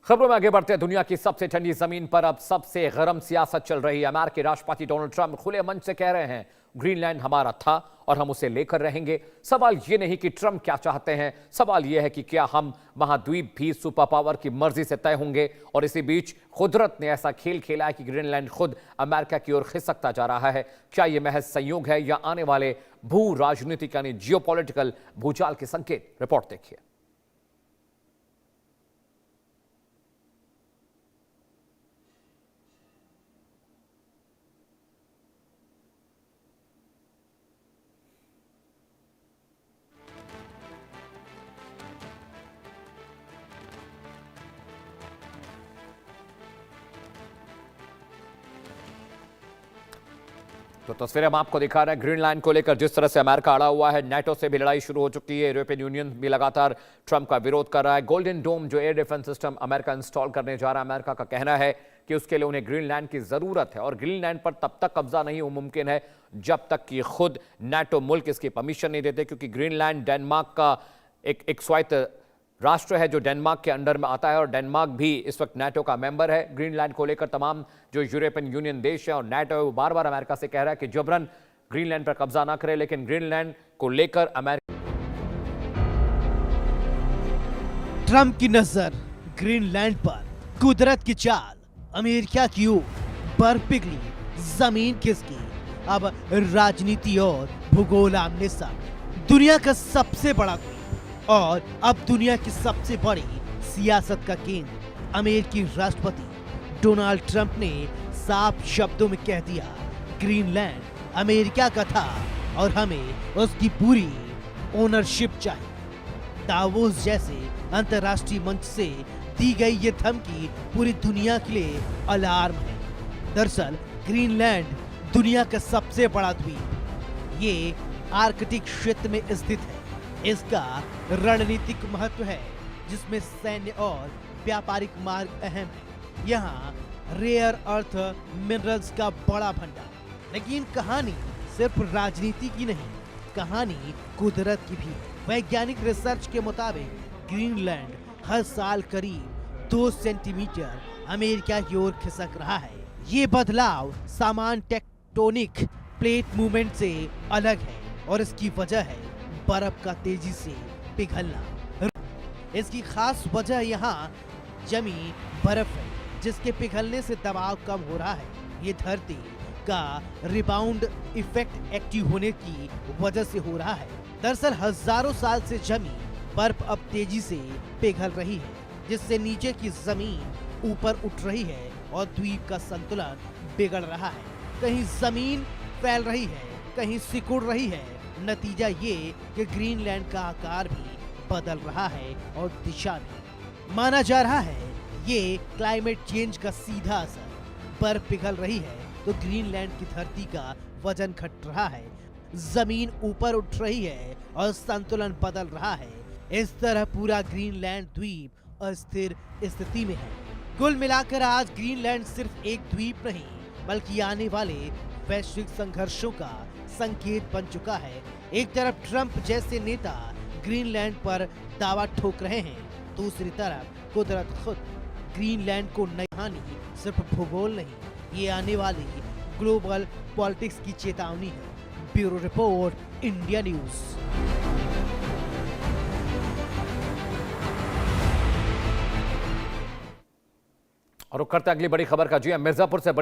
खबरों में आगे बढ़ते हैं। दुनिया की सबसे ठंडी जमीन पर अब सबसे गर्म सियासत चल रही है। अमेरिकी राष्ट्रपति डोनाल्ड ट्रंप खुले मन से कह रहे हैं ग्रीनलैंड हमारा था और हम उसे लेकर रहेंगे। सवाल यह नहीं कि ट्रंप क्या चाहते हैं, सवाल यह है कि क्या हम महाद्वीप भी सुपर पावर की मर्जी से तय होंगे। और इसी बीच कुदरत ने ऐसा खेल खेला है कि ग्रीनलैंड खुद अमेरिका की ओर खिसकता जा रहा है। क्या यह महज संयोग है या आने वाले भू राजनीतिक यानी जियोपॉलिटिकल भूचाल के संकेत? रिपोर्ट देखिए। तो तस्वीरें हम आपको दिखा रहे हैं ग्रीनलैंड को लेकर जिस तरह से अमेरिका अड़ा हुआ है। नाटो से भी लड़ाई शुरू हो चुकी है। यूरोपियन यूनियन भी लगातार ट्रंप का विरोध कर रहा है। गोल्डन डोम जो air defence system America install करने जा रहा है, अमेरिका का कहना है कि उसके लिए उन्हें ग्रीनलैंड की जरूरत है और ग्रीनलैंड पर तब तक कब्जा नहीं मुमकिन है जब तक कि खुद नाटो मुल्क इसकी परमिशन नहीं देते, क्योंकि ग्रीनलैंड डेनमार्क का एक स्वायत्त राष्ट्र है जो डेनमार्क के अंडर में आता है और डेनमार्क भी इस वक्त नाटो का मेंबर है। ग्रीनलैंड को लेकर तमाम जो यूरोपियन यूनियन देश है और नाटो है वो बार बार अमेरिका से कह रहा है कि जबरन ग्रीनलैंड पर कब्जा ना करे, लेकिन ग्रीनलैंड को लेकर अमेरिका। ट्रंप की नजर ग्रीनलैंड पर, कुदरत की चाल अमेरिका की ओर, बर्फ पिघली जमीन खिसकी, अब राजनीति और भूगोल आमने सामने। दुनिया का सबसे बड़ा और अब दुनिया की सबसे बड़ी सियासत का केंद्र अमेरिकी राष्ट्रपति डोनाल्ड ट्रंप ने साफ शब्दों में कह दिया, ग्रीनलैंड अमेरिका का था और हमें उसकी पूरी ओनरशिप चाहिए। दावोस जैसे अंतर्राष्ट्रीय मंच से दी गई ये धमकी पूरी दुनिया के लिए अलार्म है। दरअसल ग्रीनलैंड दुनिया का सबसे बड़ा द्वीप, ये आर्कटिक क्षेत्र में स्थित है। इसका रणनीतिक महत्व है जिसमें सैन्य और व्यापारिक मार्ग अहम है। यहाँ रेयर अर्थ मिनरल्स का बड़ा भंडार। लेकिन कहानी सिर्फ राजनीति की नहीं, कहानी कुदरत की भी। वैज्ञानिक रिसर्च के मुताबिक ग्रीनलैंड हर साल करीब 2 सेंटीमीटर अमेरिका की ओर खिसक रहा है। ये बदलाव सामान्य टेक्टोनिक प्लेट मूवमेंट से अलग है और इसकी वजह है बर्फ का तेजी से पिघलना। इसकी खास वजह यहाँ जमी बर्फ है जिसके पिघलने से दबाव कम हो रहा है। ये धरती का रिबाउंड इफेक्ट एक्टिव होने की वजह से हो रहा है। दरअसल हजारों साल से जमी बर्फ अब तेजी से पिघल रही है जिससे नीचे की जमीन ऊपर उठ रही है और द्वीप का संतुलन बिगड़ रहा है। कहीं जमीन फैल रही है, कहीं सिकुड़ रही है। नतीजा ये कि ग्रीनलैंड का आकार भी बदल रहा है और दिशा भी। माना जा रहा है ये क्लाइमेट चेंज का सीधा असर। बर्फ पिघल रही है तो ग्रीनलैंड की धरती का वजन घट रहा है, जमीन ऊपर उठ रही है और संतुलन बदल रहा है। इस तरह पूरा ग्रीनलैंड द्वीप अस्थिर स्थिति में है। कुल मिलाकर आज ग्रीनलैंड सिर्फ एक द्वीप नहीं बल्कि आने वाले वैश्विक संघर्षों का संकेत बन चुका है। एक तरफ ट्रंप जैसे नेता ग्रीनलैंड पर दावा ठोक रहे हैं, दूसरी तरफ कुदरत खुद। ग्रीनलैंड को नई हानि सिर्फ भूगोल नहीं, ये आने वाली ग्लोबल पॉलिटिक्स की चेतावनी है। Bureau report, India news. और रुक करते अगली बड़ी खबर का। जी मिर्जापुर से बड़ी